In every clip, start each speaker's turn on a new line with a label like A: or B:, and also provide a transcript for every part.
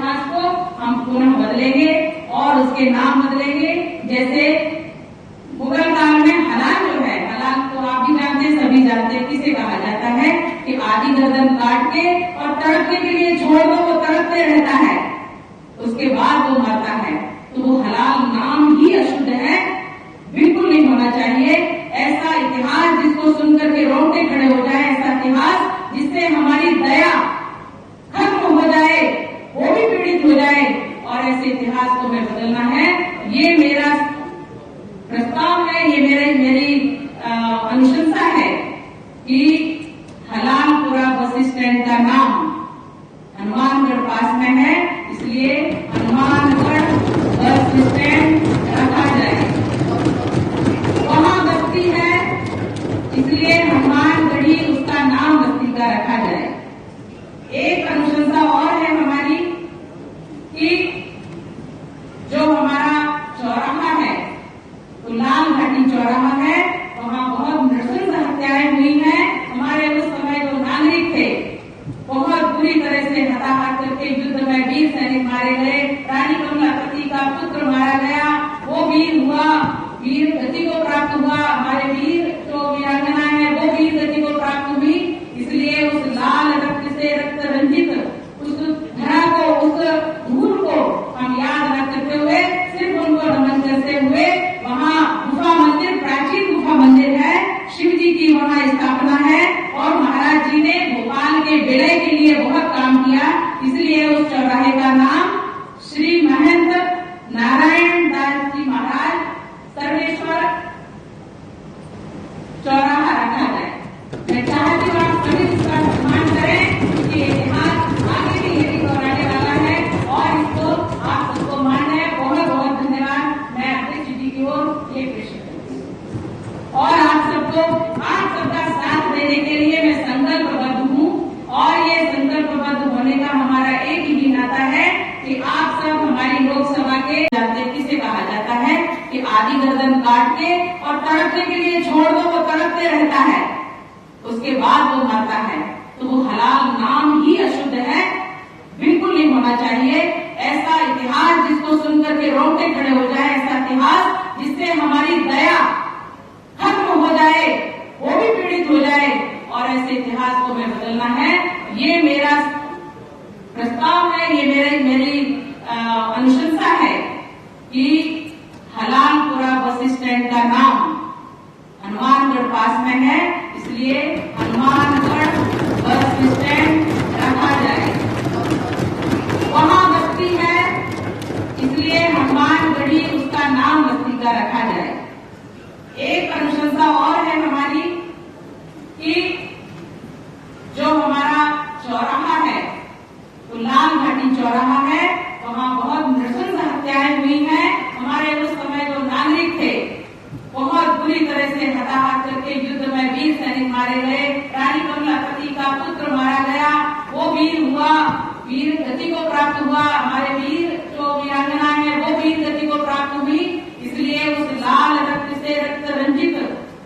A: इतिहास को हम पुनः बदलेंगे और उसके नाम बदलेंगे। जैसे मुगल काल में हलाल जो है, हलाल तो आप भी जानते हैं, सभी जानते हैं, किसे कहा जाता है कि आधी गर्दन काट के और तड़पने के लिए छोड़ दो, वो तड़पते रहता है, उसके बाद वो मरता है। तो वो हलाल नाम ही अशुद्ध है, बिल्कुल नहीं होना चाहिए। ऐसा इतिहास जिसको सुनकर के रोंगटे खड़े हो जाए, ऐसा इतिहास जिससे हमारी दया खत्म हो जाए, वो भी पीड़ित हो जाए, और ऐसे इतिहास को हमें बदलना है। ये मेरा प्रस्ताव है, ये मेरी अनुशंसा है कि हलालपुरा बस स्टैंड का नाम हनुमानगढ़ पास में है, इसलिए हनुमानगढ़ बस स्टैंड रखा जाए। वहां बस्ती है, इसलिए हनुमानगढ़ी उसका नाम बस्ती का रखा जाए। एक अनुशंसा और है हमारी कि जो हमारा चौराहा है, तो लाल घाटी चौराहा है, वहां बहुत नृशंस हत्याएं हुई हैं। हमारे उस समय जो नागरिक थे, बहुत बुरी तरह से हताहत करके युद्ध में वीर सैनिक मारे गए। रानी कमलापति का पुत्र मारा गया, वो वीर हुआ, वीर गति को प्राप्त हुआ। हमारे वीर जो वीरांगना है वो वीर गति को प्राप्त हुई। इसलिए उस लाल रक्त से रक्त रंजित उस धरा को, उस धूल को हम याद न करते हुए, सिर्फ उनको नमन करते हुए, वहाँ गुफा मंदिर, प्राचीन गुफा मंदिर है, शिव जी की वहाँ स्थापना है, और महाराज जी ने भोपाल के विलय के लिए बहुत काम किया। इसलिए उस चौराहे का नाम श्री महंत नारायण दास जी महाराज सर्वेश्वर चौराहा रखा जाए। मैं चाहती हूँ आप सभी इसका सम्मान करें कि इतिहास आगे भी यही दोहराने वाला है, और इसको आप सबको मानना है। बहुत बहुत धन्यवाद। मैं अध्यक्ष जी की ओर ये पेश करती हूँ, और आप सबका साथ देने के लिए मैं संकल्पबद्ध हूँ। और ये संकल्पबद्ध होने का हमारा एक ही नाता है कि आप सब हमारी लोकसभा के जानते, किसे कहा जाता है कि आधी गर्दन काट के और तड़पने के लिए छोड़ दो, वो तड़पते रहता है, उसके बाद वो मरता है। तो वो हलाल नाम ही अशुद्ध है, बिल्कुल नहीं होना चाहिए। ऐसा इतिहास जिसको सुनकर के रोंगटे खड़े हो जाए, ऐसा इतिहास जिससे हमारी दया खत्म हो जाए, वो भी पीड़ित हो जाए, और ऐसे इतिहास को हमें बदलना है। ये मेरा प्रस्ताव है, ये मेरी अनुशंसा है कि हलालपुरा बस स्टैंड का नाम हनुमानगढ़ पास में है, इसलिए हनुमानगढ़ बस स्टैंड रखा जाए। वहां बस्ती है, इसलिए हनुमानगढ़ी उसका नाम बस्ती का रखा जाए। एक अनुशंसा और है हमारी कि जो हमारा चौराहा है, तो लाल घाटी चौराहा है, वहां बहुत नृशंस हत्याएं हुई हैं। हमारे उस समय जो नागरिक थे, बहुत बुरी तरह से हताहत करके युद्ध में वीर सैनिक मारे गए। रानी कमलापति का पुत्र मारा गया, वो वीर हुआ, वीर गति को प्राप्त हुआ। हमारे वीर जो वीरांगना है वो वीर गति को प्राप्त हुई। इसलिए उस लाल रक्त से रक्त रंजित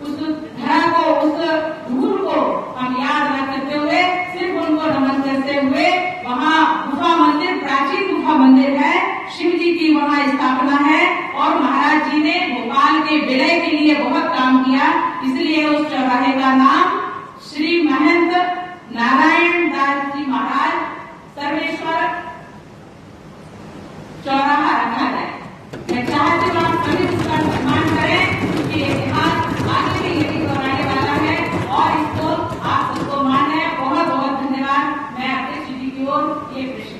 A: उस धरा को, उस धूल को हम याद न करते हुए, सिर्फ उनको नमन करते हुए, वहाँ गुफा मंदिर, प्राचीन गुफा मंदिर है, शिव जी की वहाँ स्थापना है, और महाराज जी ने भोपाल के विलय के लिए बहुत काम किया। इसलिए उस चौराहे का नाम श्री महंत नारायण दास जी महाराज सर्वेश्वर चौराहा रखा जाए। मैं चाहती हूँ आप सभी इसका सम्मान करें कि इतिहास आगे भी यही दोहराने वाला है, और इसको आप सबको मानना है। बहुत बहुत धन्यवाद। मैं अध्यक्ष जी की ओर ये पेश